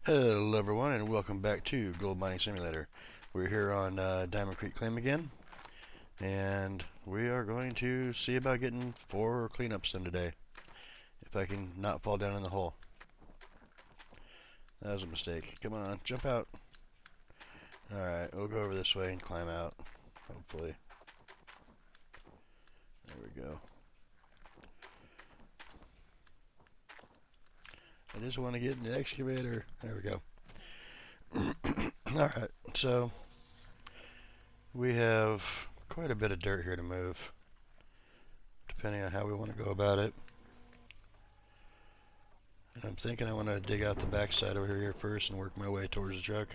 Hello everyone and welcome back to Gold Mining Simulator. We're here on Diamond Creek Claim again, and we are going to see about getting 4 cleanups done today. If I can not fall down in the hole. That was a mistake. Come on, jump out. Alright, we'll go over this way and climb out, hopefully. There we go. I just want to get in the excavator. There we go. Alright, so we have quite a bit of dirt here to move, depending on how we want to go about it. And I'm thinking I want to dig out the backside over here first and work my way towards the truck.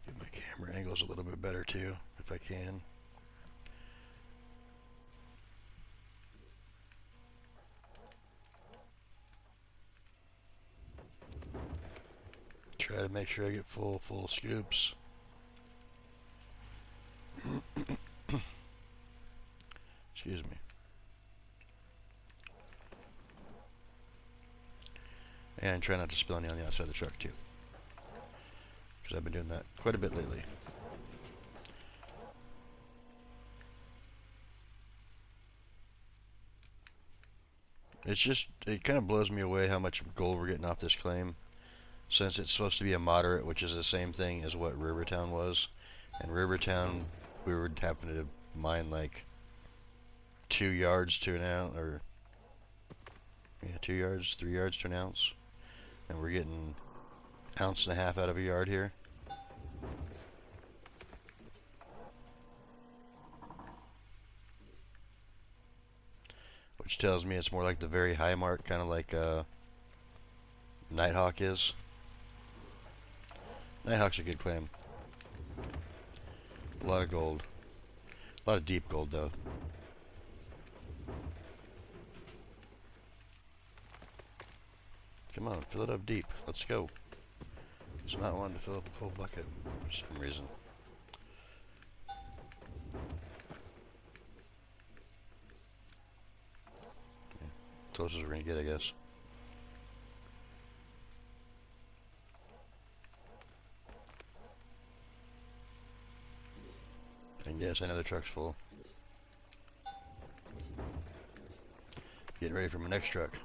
Get my camera angles a little bit better too, if I can. Try to make sure I get full scoops. Excuse me. And try not to spill any on the outside of the truck too, because I've been doing that quite a bit lately. It kind of blows me away how much gold we're getting off this claim, since it's supposed to be a moderate, which is the same thing as what Rivertown was. And Rivertown, we were having to mine like 2 yards to an ounce, or yeah, 2 yards, 3 yards to an ounce, and we're getting 1.5 ounces out of a yard here. Which tells me it's more like the very high mark, kind of like Nighthawk is. Nighthawk's a good claim. A lot of gold. A lot of deep gold, though. Come on, fill it up deep. Let's go. It's not wanting to fill up a full bucket for some reason. Yeah, close as we're going to get, I guess. And yes, I know the truck's full. Getting ready for my next truck.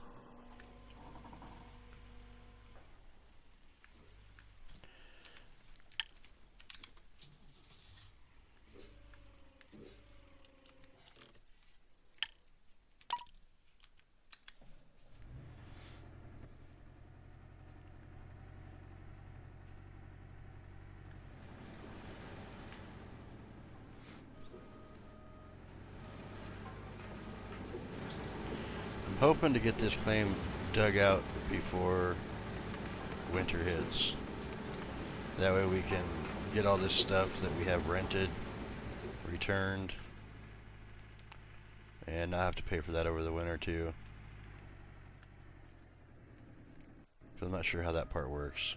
I'm hoping to get this claim dug out before winter hits. That way we can get all this stuff that we have rented returned, and not have to pay for that over the winter too. So I'm not sure how that part works.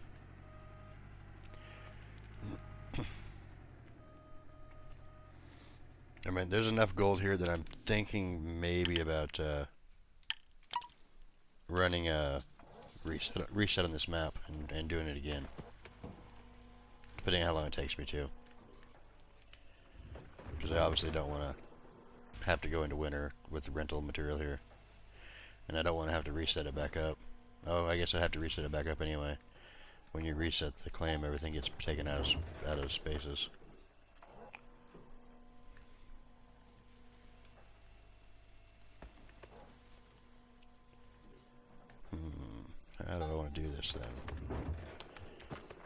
I mean, there's enough gold here that I'm thinking maybe about running a reset on this map and doing it again, depending on how long it takes me to. Because I obviously don't want to have to go into winter with the rental material here, and I don't want to have to reset it back up. Oh, I guess I have to reset it back up anyway. When you reset the claim, everything gets taken out of spaces. How do I want to do this then?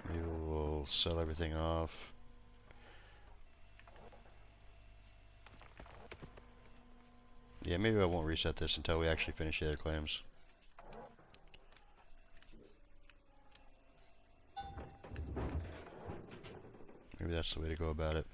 Maybe we'll sell everything off. Yeah, maybe I won't reset this until we actually finish the other claims. Maybe that's the way to go about it.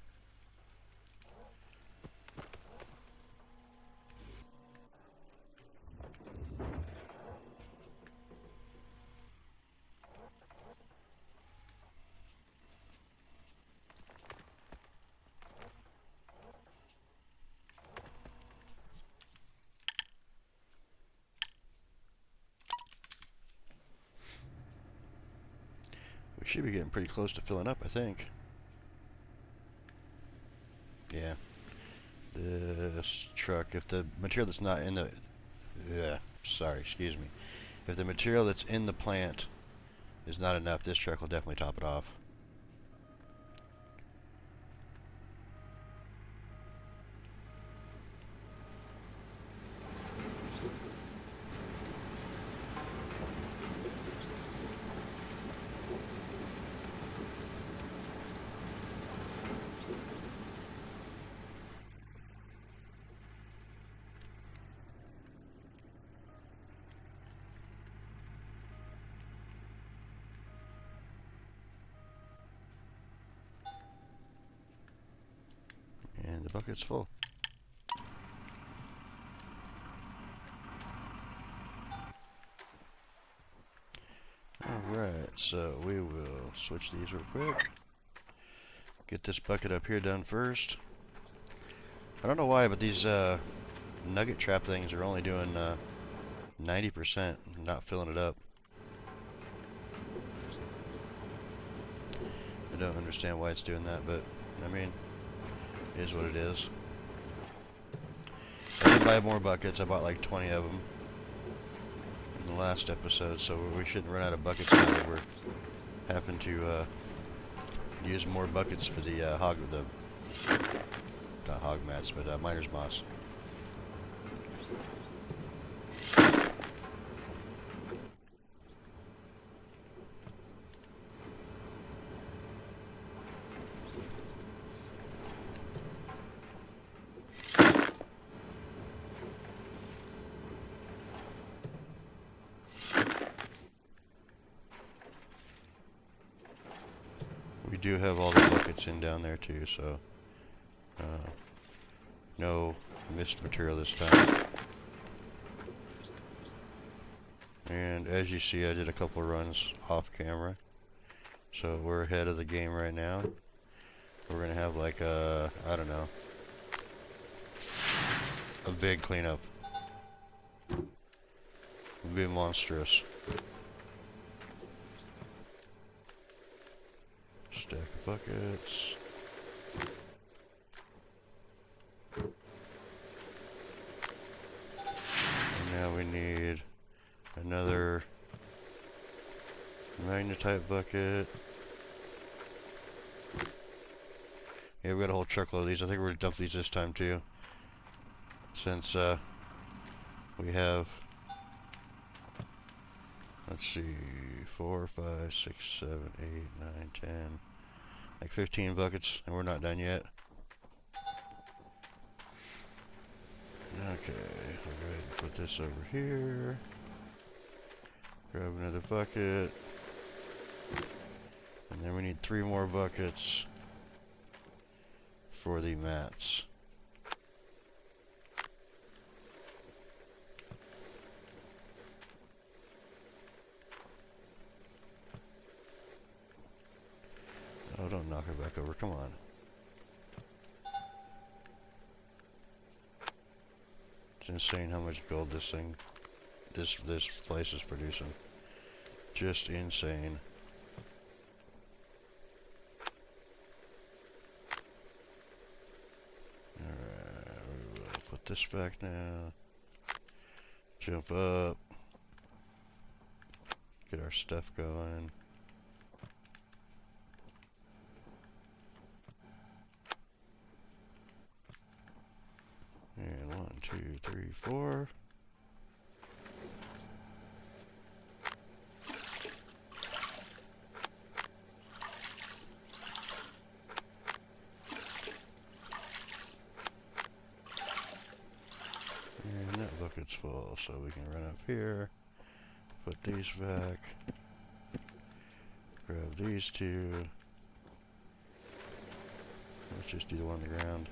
Should be getting pretty close to filling up, I think. Yeah. This truck, if the material that's not in the... sorry, excuse me. If the material that's in the plant is not enough, this truck will definitely top it off. And the bucket's full. Alright, so we will switch these real quick. Get this bucket up here done first. I don't know why, but these nugget trap things are only doing 90%, not filling it up. I don't understand why it's doing that, but I mean, it is what it is. I did buy more buckets. I bought like 20 of them in the last episode, so we shouldn't run out of buckets now that we're having to use more buckets for the not hog mats, but miner's moss. We do have all the buckets in down there too, so no missed material this time. And as you see, I did a couple runs off camera, so we're ahead of the game right now. We're gonna have like a, I don't know, a big cleanup. It'll be monstrous. Stack of buckets. And now we need another magnetite bucket. Yeah, we got a whole truckload of these. I think we're gonna dump these this time too, since we have, let's see, 4, 5, 6, 7, 8, 9, 10, like 15 buckets, and we're not done yet. Okay, I'll go ahead and put this over here. Grab another bucket. And then we need 3 more buckets for the mats. Oh, don't knock it back over, come on. It's insane how much gold this place is producing. Just insane. Alright, we will put this back now. Jump up. Get our stuff going. And 1, 2, 3, 4. And that bucket's full, so we can run up here, put these back, grab these 2. Let's just do the one on the ground.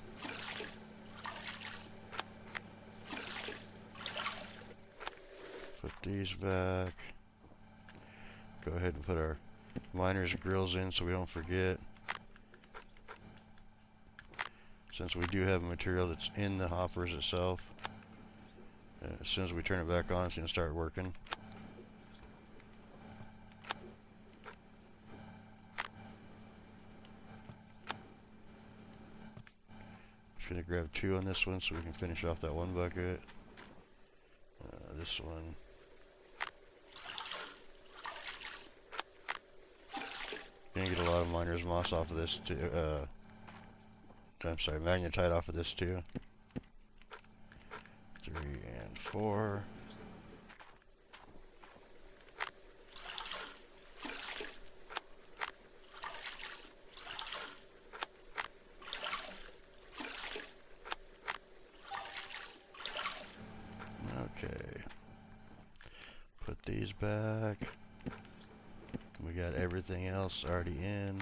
Put these back. Go ahead and put our miner's grills in so we don't forget. Since we do have material that's in the hoppers itself, as soon as we turn it back on, it's going to start working. Gonna grab 2 on this one so we can finish off that one bucket. This one. Gonna get a lot of miner's moss off of this too. I'm sorry, magnetite off of this too. 3 and 4. Okay. Put these back. We got everything else already in.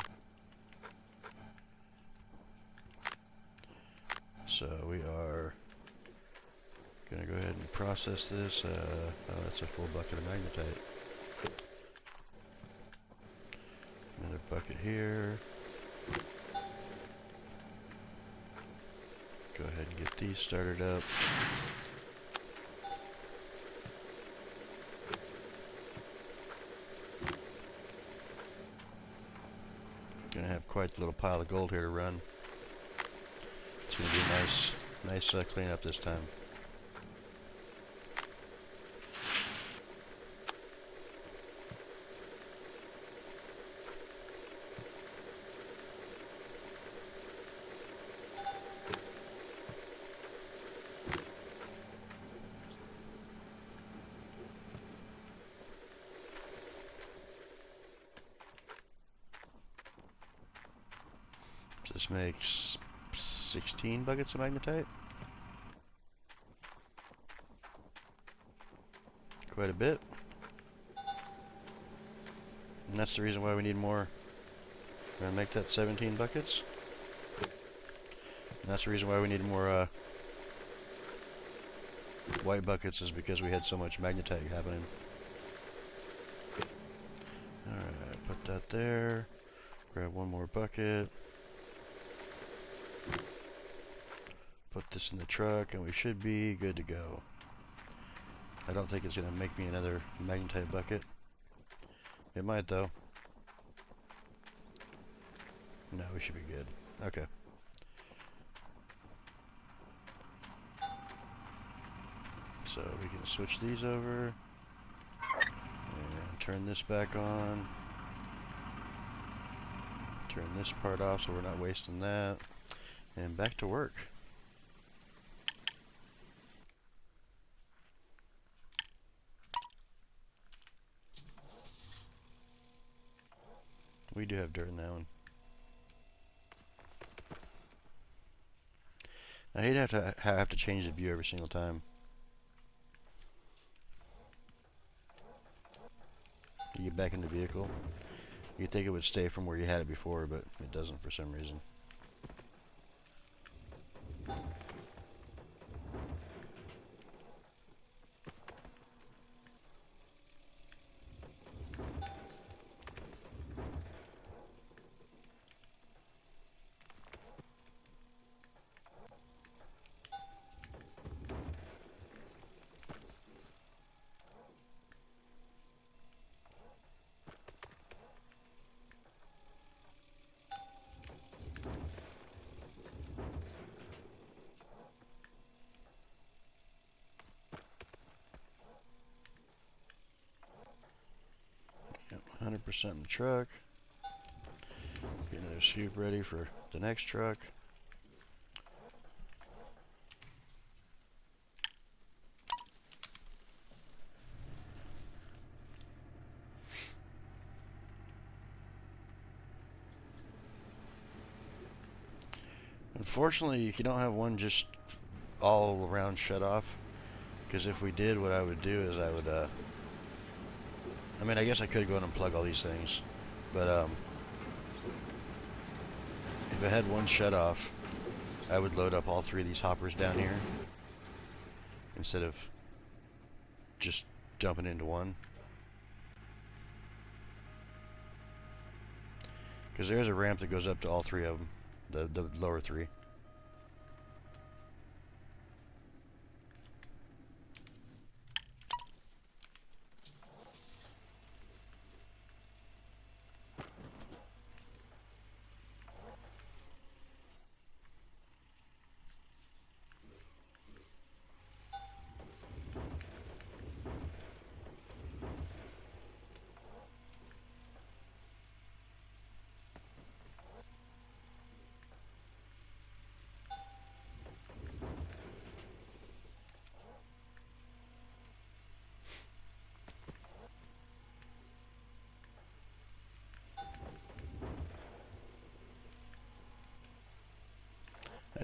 So we are gonna go ahead and process this. Oh, that's a full bucket of magnetite. Another bucket here. Go ahead and get these started up. Gonna have quite a little pile of gold here to run. It's gonna be nice cleanup this time. This makes 16 buckets of magnetite. Quite a bit. And that's the reason why we need more. We're gonna make that 17 buckets. And that's the reason why we need more white buckets, is because we had so much magnetite happening. Alright, put that there. Grab one more bucket. Put this in the truck and we should be good to go. I don't think it's going to make me another magnetite bucket. It might though. No, we should be good. Okay. So we can switch these over. And turn this back on. Turn this part off so we're not wasting that. And back to work. We do have dirt in that one. I hate to have to change the view every single time. You get back in the vehicle. You'd think it would stay from where you had it before, but it doesn't for some reason. Yep, 100% in the truck. Get another scoop ready for the next truck. Unfortunately, you don't have one just all around shut off, because if we did, what I would do is I would, I mean, I guess I could go in and plug all these things, but if I had one shut off, I would load up all 3 of these hoppers down here instead of just dumping into one. Because there's a ramp that goes up to all 3 of them, the lower 3.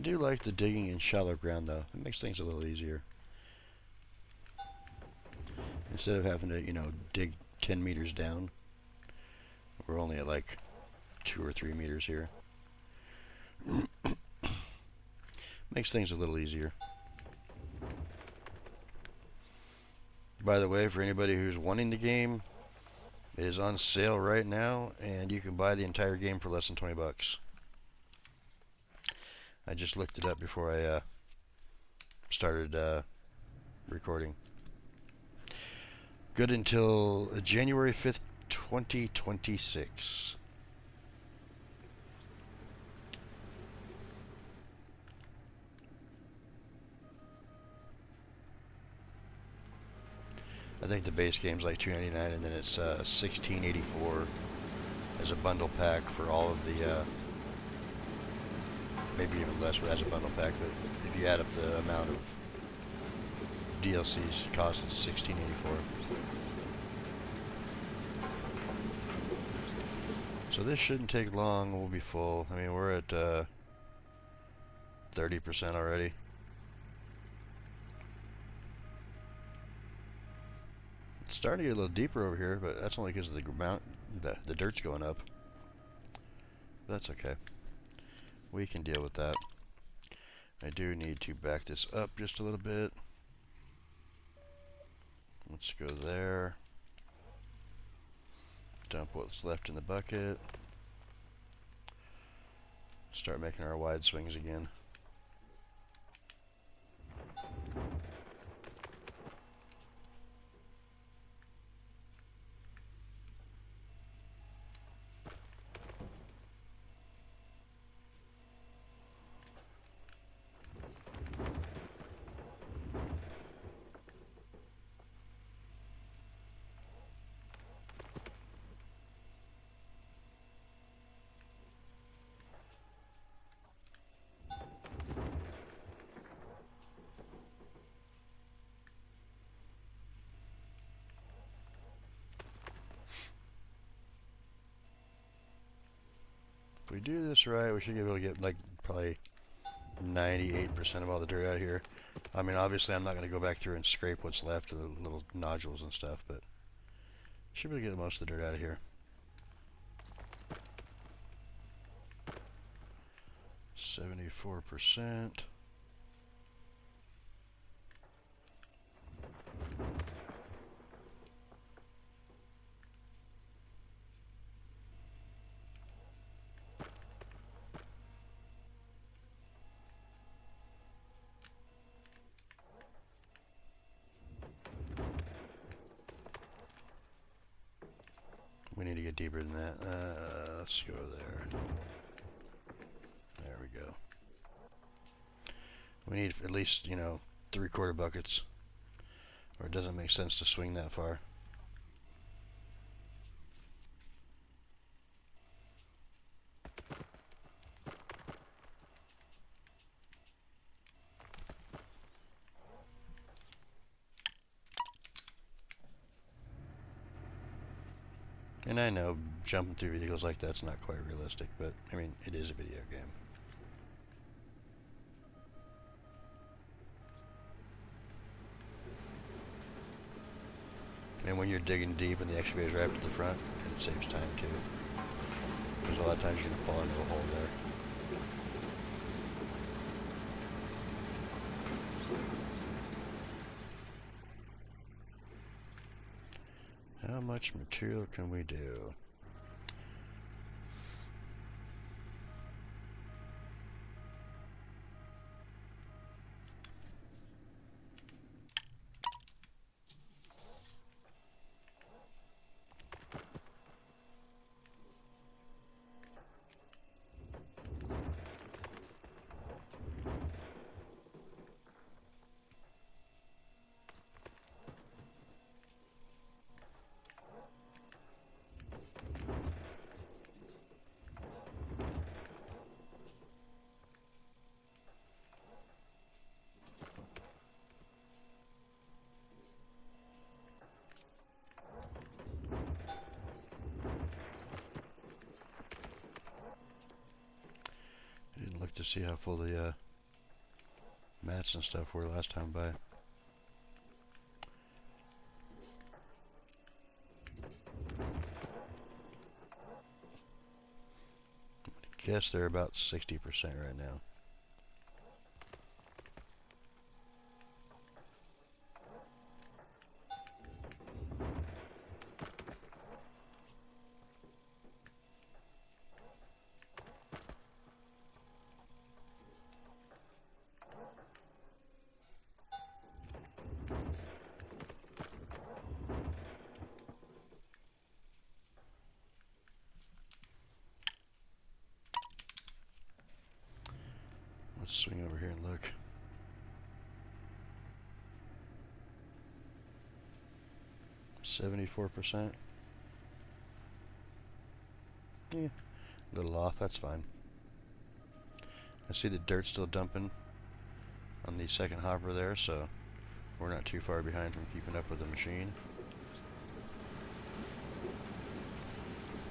do like the digging in shallow ground though. It makes things a little easier. Instead of having to, you know, dig 10 meters down. We're only at like 2 or 3 meters here. Makes things a little easier. By the way, for anybody who's wanting the game, it is on sale right now, and you can buy the entire game for less than 20 bucks. I just looked it up before I started recording. Good until January 5th, 2026. I think the base game's like $2.99, and then it's $16.84 as a bundle pack for all of the, maybe even less as a bundle pack, but if you add up the amount of DLCs cost, it's $16.84. So this shouldn't take long. We'll be full. I mean, we're at 30% already. It's starting to get a little deeper over here, but that's only because of the dirt's going up. That's okay. We can deal with that. I do need to back this up just a little bit. Let's go there. Dump what's left in the bucket. Start making our wide swings again. If we do this right, we should be able to get like probably 98% of all the dirt out of here. I mean, obviously I'm not going to go back through and scrape what's left of the little nodules and stuff, but should be able to get most of the dirt out of here. 74%. We need to get deeper than that. Let's go there. There we go. We need at least, you know, 3/4 buckets, or it doesn't make sense to swing that far. And I know jumping through vehicles like that's not quite realistic, but I mean, it is a video game. And when you're digging deep and the excavator's right up to the front, it saves time too. Because a lot of times you're going to fall into a hole there. How much material can we do? To see how full the mats and stuff were last time by. I guess they're about 60% right now. Let's swing over here and look. $74%. Yeah, a little off, that's fine. I see the dirt still dumping on the second hopper there, so we're not too far behind from keeping up with the machine.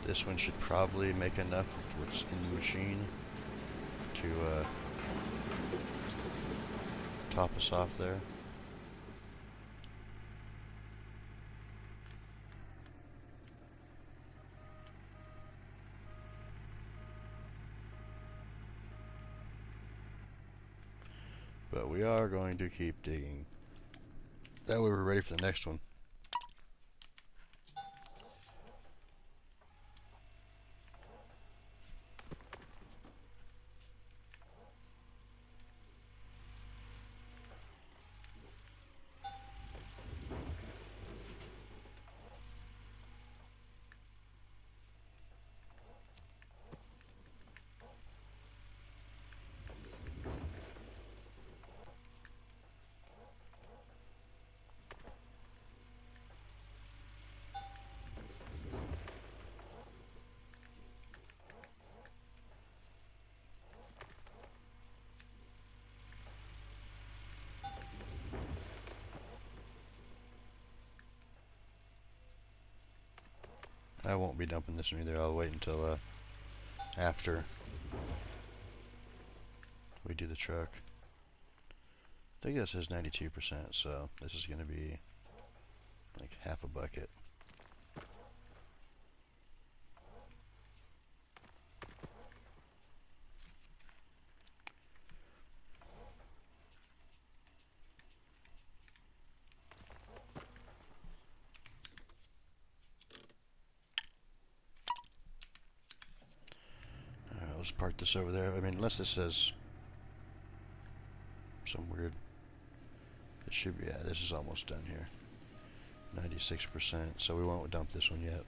This one should probably make enough with what's in the machine to top us off there. But we are going to keep digging. That way we're ready for the next one. I won't be dumping this one either. I'll wait until after we do the truck. I think this says 92%, so this is going to be like half a bucket. Let's park this over there. I mean, unless this says some weird. It should be. Yeah, this is almost done here. 96%. So we won't dump this one yet.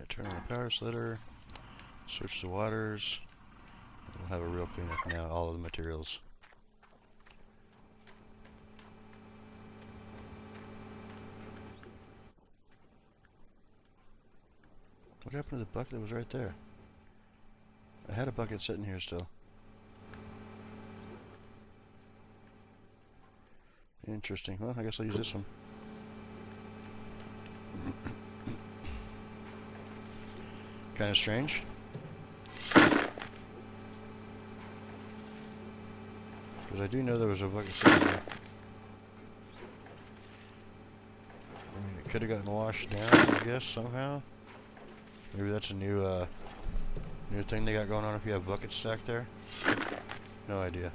Turn on the power slitter, switch the waters, and we'll have a real cleanup now, all of the materials. What happened to the bucket that was right there? I had a bucket sitting here still. Interesting. Well, I guess I'll use this one. Kind of strange. Because I do know there was a bucket sitting there. I mean, it could have gotten washed down, I guess, somehow. Maybe that's a new thing they got going on if you have buckets stacked there. No idea.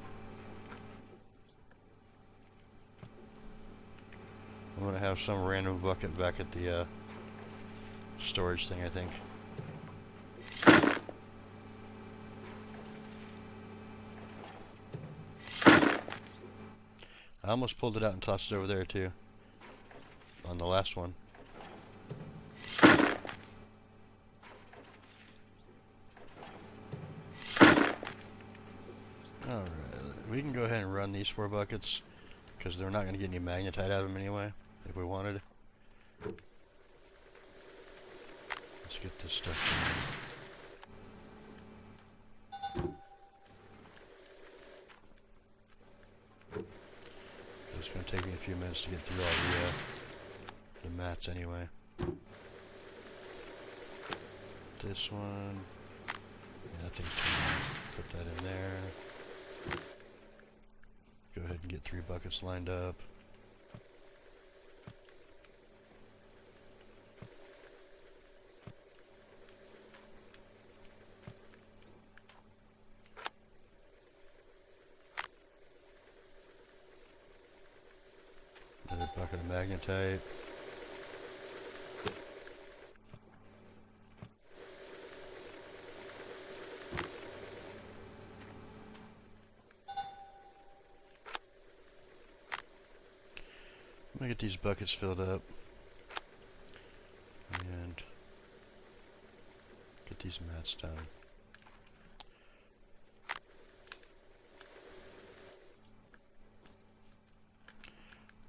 I'm going to have some random bucket back at the storage thing, I think. I almost pulled it out and tossed it over there too. On the last one. Alright, we can go ahead and run these 4 buckets, because they're not going to get any magnetite out of them anyway, if we wanted. Let's get this stuff done. It's going to take me a few minutes to get through all the mats anyway. This one, yeah, that thing's turned off. Put that in there. Go ahead and get 3 buckets lined up. Another bucket of magnetite. I'm gonna get these buckets filled up and get these mats done.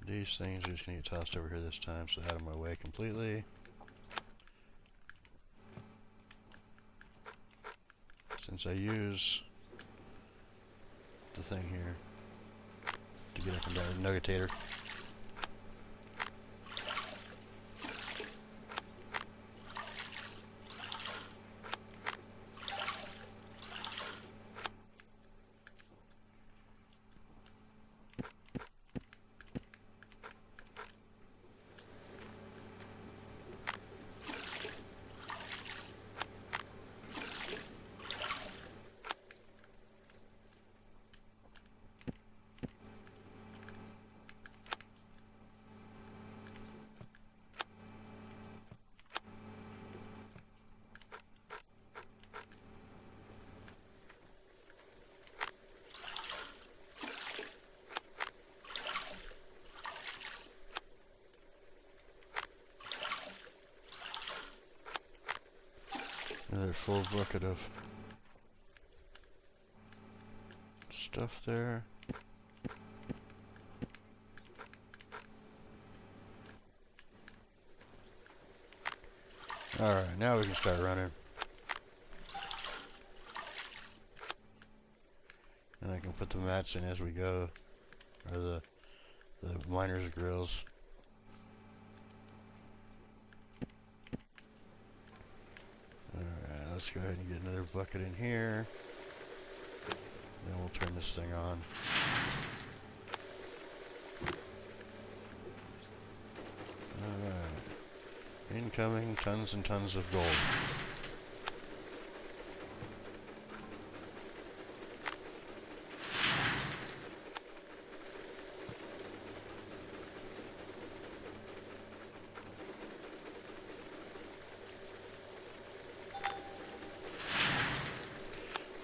These things are just gonna get tossed over here this time, so out of my way completely. Since I use the thing here to get up and down the nuggetator. Another full bucket of stuff there. Alright, now we can start running. And I can put the mats in as we go. Or the miners' grills. Alright, let's go ahead and get another bucket in here. Then we'll turn this thing on. Alright. Incoming tons and tons of gold.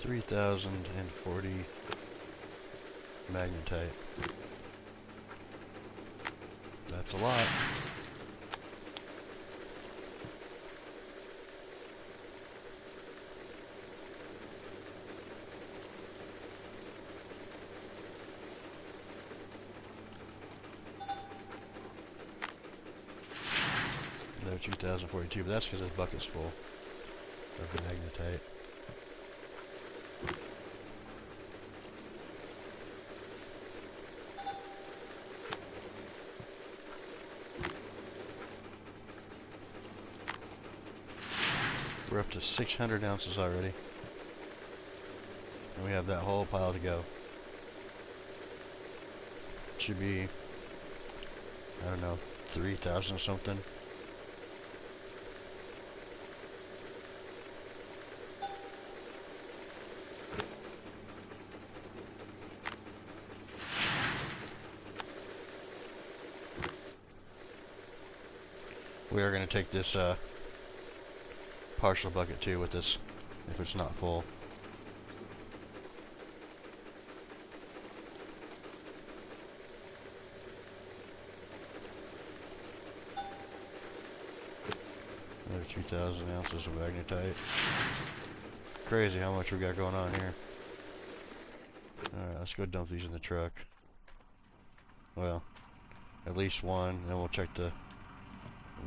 $3,040 magnetite. That's a lot. Another 2,042, but that's because this bucket's full of magnetite. We're up to 600 ounces already. And we have that whole pile to go. Should be, I don't know, 3,000 something. We are going to take this partial bucket too with this, if it's not full. Another 2,000 ounces of magnetite. Crazy how much we got going on here. Alright, let's go dump these in the truck. Well, at least one, then we'll check the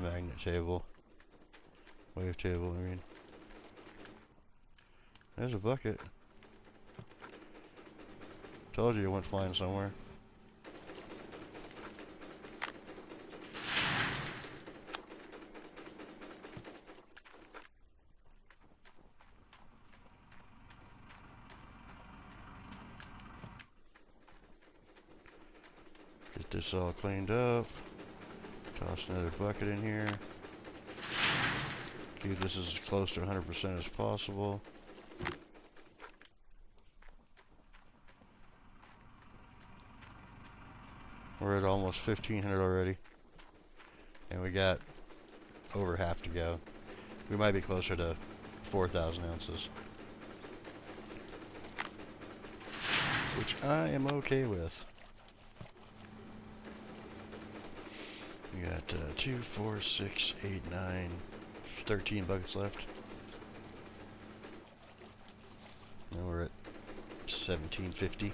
magnet table. Wave table, I mean. There's a bucket. Told you it went flying somewhere. Get this all cleaned up. Toss another bucket in here. Keep this as close to 100% as possible. We're at almost 1,500 already. And we got over half to go. We might be closer to 4,000 ounces. Which I am okay with. We got 2, 4, 6, 8, 9, 13 buckets left. And we're at 1,750.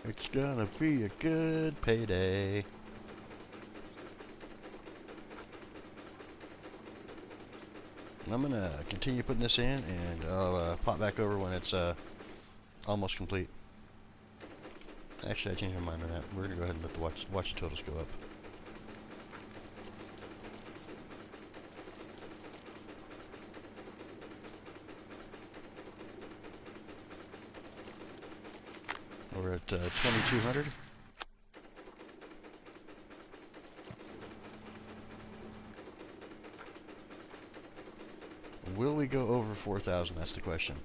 It's gonna be a good payday. I'm gonna continue putting this in, and I'll pop back over when it's almost complete. Actually, I changed my mind on that. We're gonna go ahead and let the watch the totals go up. We're at 2,200. Will we go over 4,000? That's the question.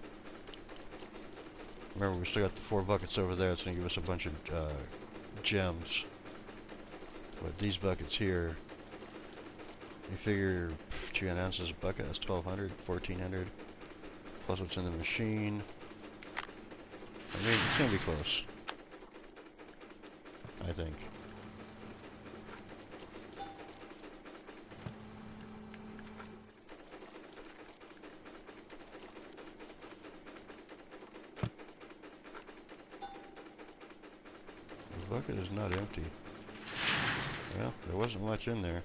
Remember, we still got the 4 buckets over there. It's going to give us a bunch of gems. But these buckets here, you figure 200 ounces a bucket, that's 1,200, 1,400. Plus what's in the machine. I mean, it's going to be close. I think. The bucket is not empty. Well, there wasn't much in there.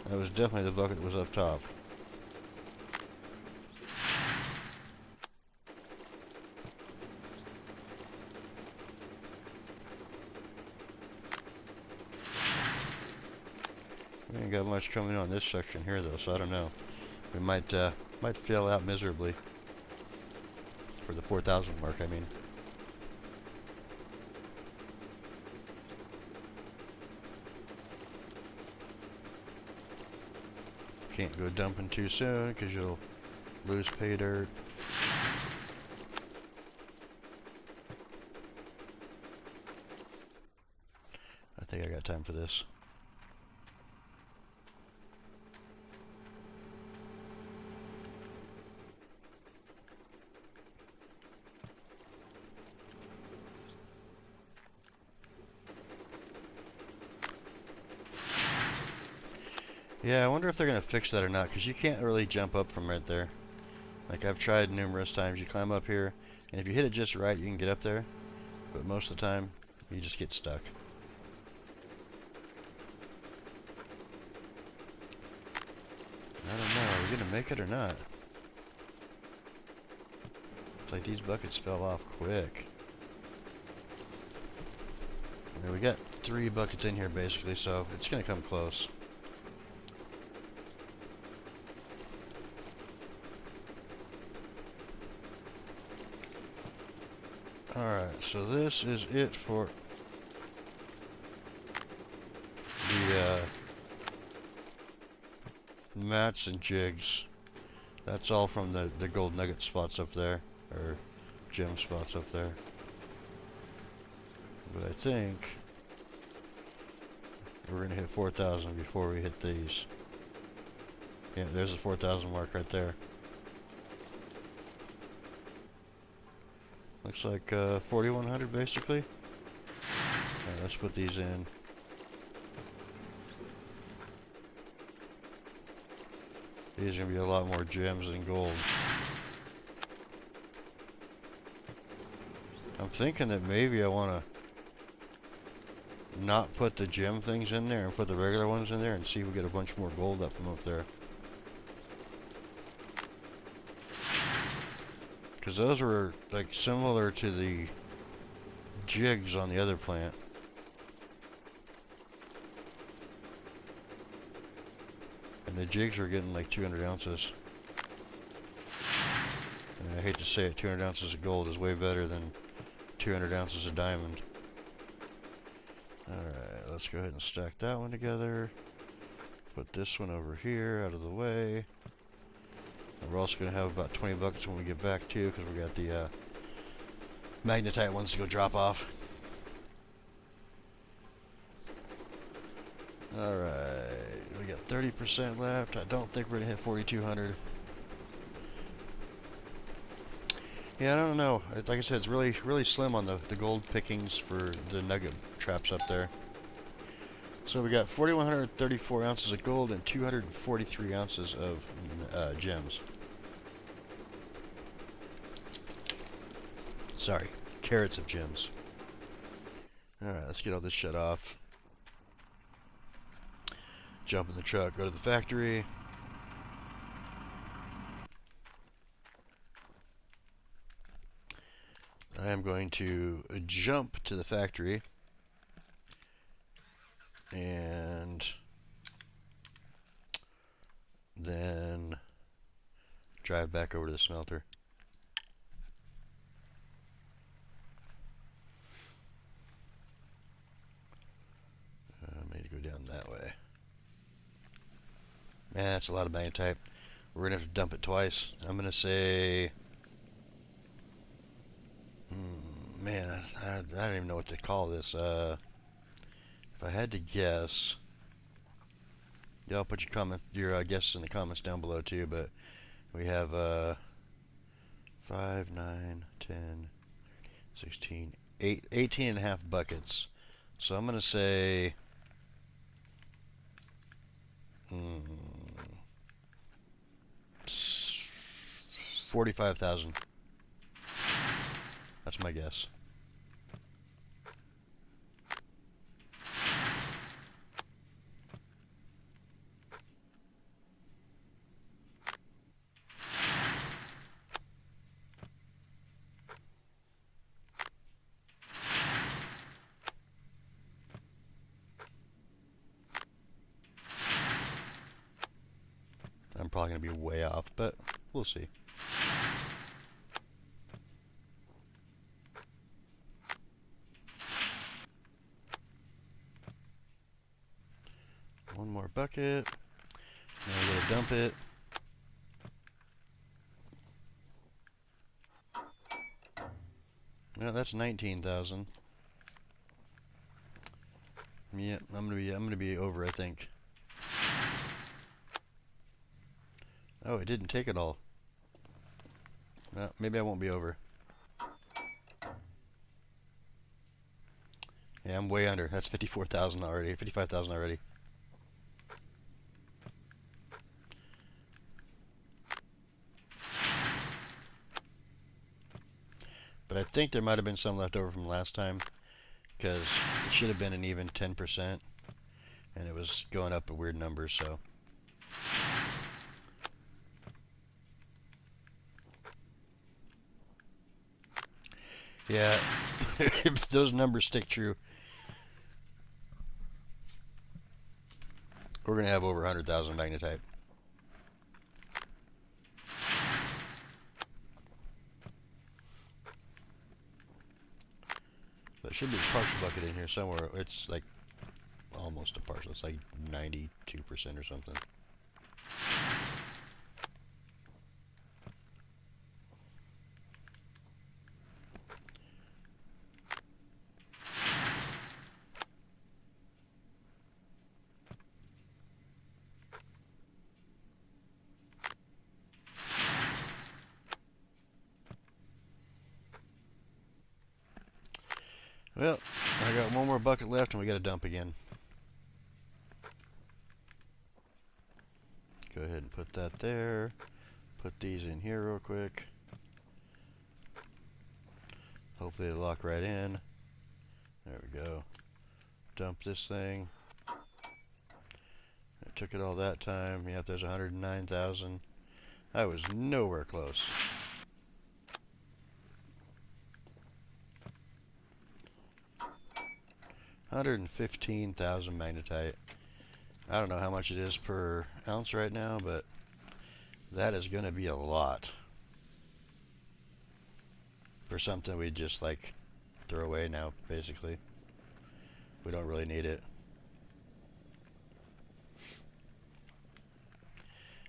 That was definitely the bucket that was up top. We ain't got much coming on this section here though, so I don't know. We might fail out miserably for the 4,000 mark, I mean. Can't go dumping too soon because you'll lose pay dirt. I think I got time for this. Yeah, I wonder if they're going to fix that or not, because you can't really jump up from right there. Like, I've tried numerous times. You climb up here, and if you hit it just right, you can get up there. But most of the time, you just get stuck. I don't know. Are we going to make it or not? It's like these buckets fell off quick. And we got 3 buckets in here, basically, so it's going to come close. Alright, so this is it for the mats and jigs. That's all from the gold nugget spots up there, or gem spots up there. But I think we're going to hit 4,000 before we hit these. Yeah, there's the 4,000 mark right there. Looks like 4,100 basically. Alright, let's put these in. These are going to be a lot more gems than gold. I'm thinking that maybe I want to not put the gem things in there and put the regular ones in there and see if we get a bunch more gold up from up there. Because those were like similar to the jigs on the other plant. And the jigs were getting like 200 ounces. And I hate to say it, 200 ounces of gold is way better than 200 ounces of diamond. Alright, let's go ahead and stack that one together. Put this one over here out of the way. And we're also going to have about 20 buckets when we get back too, because we got the magnetite ones to go drop off. Alright, we got 30% left. I don't think we're going to hit 4,200. Yeah, I don't know. Like I said, it's really slim on the gold pickings for the nugget traps up there. So we got 4,134 ounces of gold and 243 ounces of gems. Sorry, carats of gems. Alright, let's get all this shut off. Jump in the truck, go to the factory. I am going to jump to the factory and then drive back over to the smelter. I need to go down that way. Man, that's a lot of magnetite. We're going to have to dump it twice. I'm going to say... man, I don't even know what to call this. If I had to guess... Y'all put your guesses in the comments down below too, but we have 5, 9, 10, 16, 18 and a half buckets. So I'm going to say... 45,000. That's my guess. I'm probably going to be way off, but we'll see. One more bucket. Now we gotta dump it. Well, that's 19,000. Yeah, I'm gonna be over, I think. Oh, it didn't take it all. Well, maybe I won't be over. Yeah, I'm way under. That's 54,000 already. 55,000 already. But I think there might have been some left over from last time, because it should have been an even 10%, and it was going up at weird numbers, so. Yeah, if those numbers stick true, we're going to have over 100,000 magnetite. There should be a partial bucket in here somewhere. It's like almost a partial. It's like 92% or something. Well, I got one more bucket left and we got to dump again. Go ahead and put that there. Put these in here real quick. Hopefully they lock right in. There we go. Dump this thing. It took it all that time. Yep, there's 109,000. I was nowhere close. $115,000 magnetite. I don't know how much it is per ounce right now, but that is going to be a lot for something we just like throw away now, basically. We don't really need it.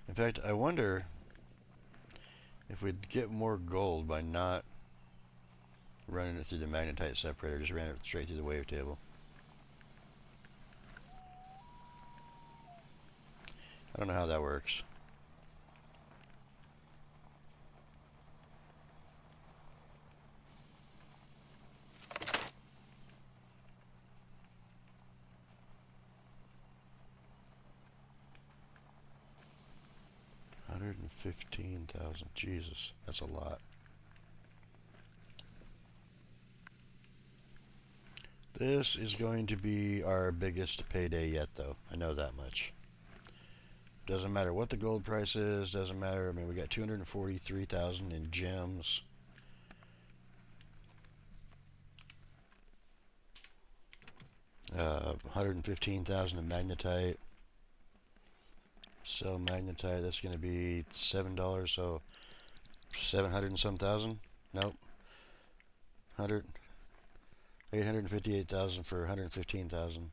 In fact, I wonder if we'd get more gold by not running it through the magnetite separator, just ran it straight through the wavetable. I don't know how that works. $115,000. Jesus, that's a lot. This is going to be our biggest payday yet, though. I know that much. Doesn't matter what the gold price is. Doesn't matter. I mean, we got 243,000 in gems. Uh, 115,000 in magnetite. Sell magnetite. That's going to be $7. So 700 and some thousand. Nope. 858,000 for 115,000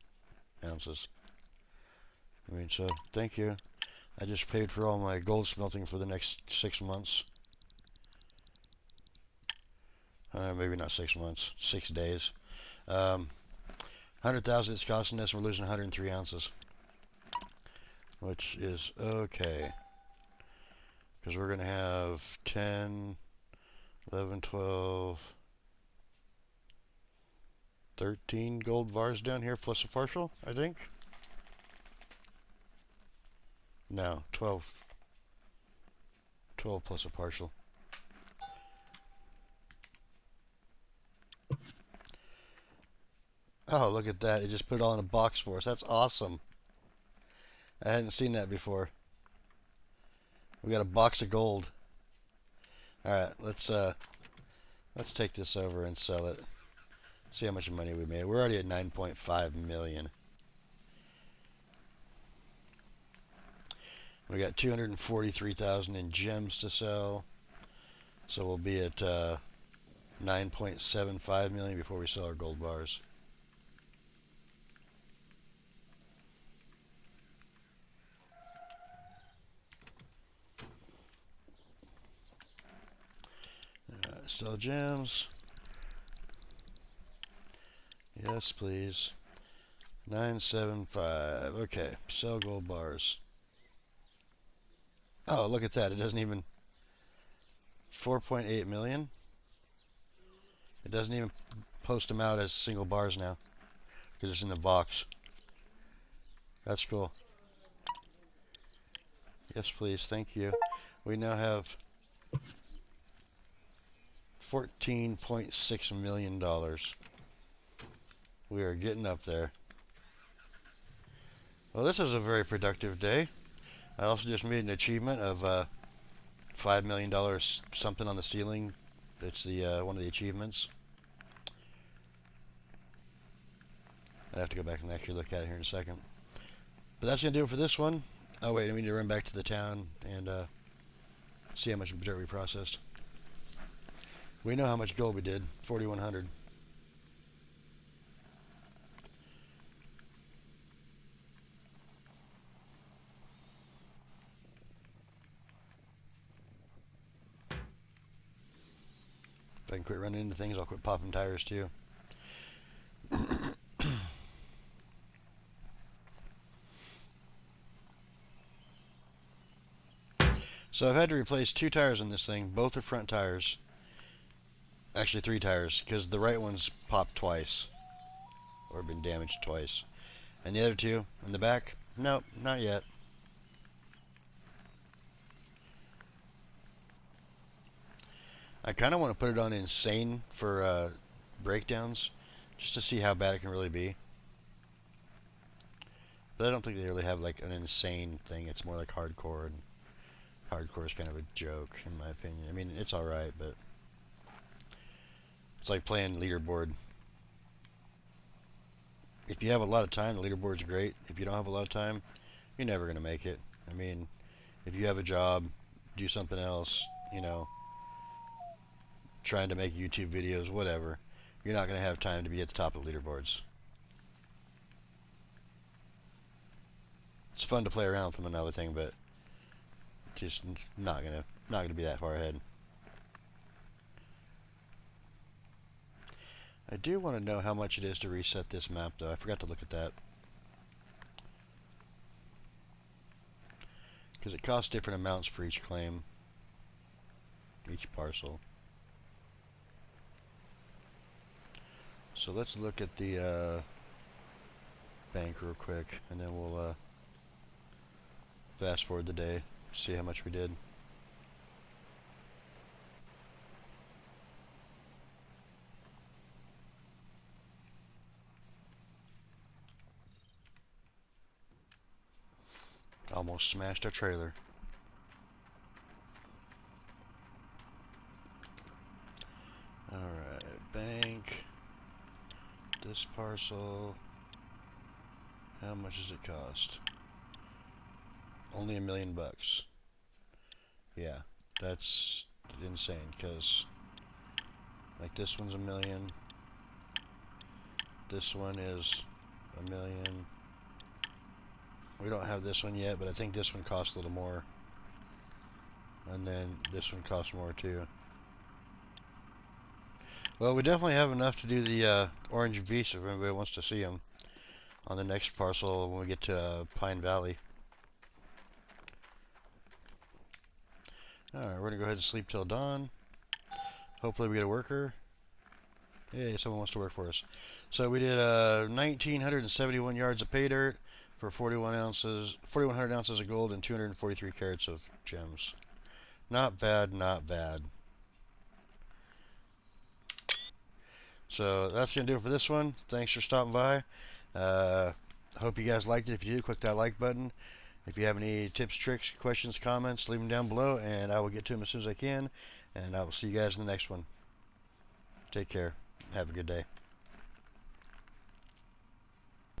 ounces. I mean, so thank you. I just paid for all my gold smelting for the next 6 months. Maybe not 6 months, 6 days. 100,000 it's costing us. We're losing 103 ounces, which is okay, because we're going to have 10, 11, 12, 13 gold bars down here plus a partial, I think. No, 12 plus a partial. Oh, look at that. It just put it all in a box for us. That's awesome. I hadn't seen that before. We got a box of gold. Alright, let's take this over and sell it. See how much money we made. We're already at 9.5 million. We got 243,000 in gems to sell. So we'll be at 9.75 million before we sell our gold bars. Sell gems. Yes, please. 975. Okay, sell gold bars. Oh, look at that. It doesn't even... 4.8 million? It doesn't even post them out as single bars now, because it's in the box. That's cool. Yes, please. Thank you. We now have $14.6 million. We are getting up there. Well, this was a very productive day. I also just made an achievement of $5 million something on the ceiling. It's the one of the achievements. I'd have to go back and actually look at it here in a second. But that's going to do it for this one. Oh, wait, we need to run back to the town and see how much dirt we processed. We know how much gold we did, 4,100. If I can quit running into things, I'll quit popping tires too. So I've had to replace 2 tires on this thing. Both are front tires. Actually 3 tires, because the right one's popped twice. Or been damaged twice. And the other 2 in the back? Nope, not yet. I kind of want to put it on insane for breakdowns, just to see how bad it can really be. But I don't think they really have like an insane thing. It's more like hardcore, and hardcore is kind of a joke in my opinion. I mean, it's all right, but it's like playing leaderboard. If you have a lot of time, the leaderboard's great. If you don't have a lot of time, you're never gonna make it. I mean, if you have a job, do something else. You know, trying to make YouTube videos, whatever. You're not gonna have time to be at the top of the leaderboards. It's fun to play around with them, another thing, but just not gonna be that far ahead. I do want to know how much it is to reset this map, though. I forgot to look at that. Because it costs different amounts for each claim, each parcel. So let's look at the bank real quick, and then we'll fast forward the day, see how much we did. Almost smashed our trailer. Alright, bank. This parcel. How much does it cost? Only $1 million. Yeah, that's insane, because like this one's $1 million. This one is $1 million. We don't have this one yet, but I think this one costs a little more. And then this one costs more too. Well, we definitely have enough to do the orange Visa if anybody wants to see them on the next parcel when we get to Pine Valley. Alright, we're going to go ahead and sleep till dawn. Hopefully we get a worker. Yay, someone wants to work for us. So we did 1,971 yards of pay dirt for 4,100 ounces of gold and 243 carats of gems. Not bad, not bad. So that's going to do it for this one. Thanks for stopping by. Hope you guys liked it. If you do, click that like button. If you have any tips, tricks, questions, comments, leave them down below, and I will get to them as soon as I can. And I will see you guys in the next one. Take care. Have a good day.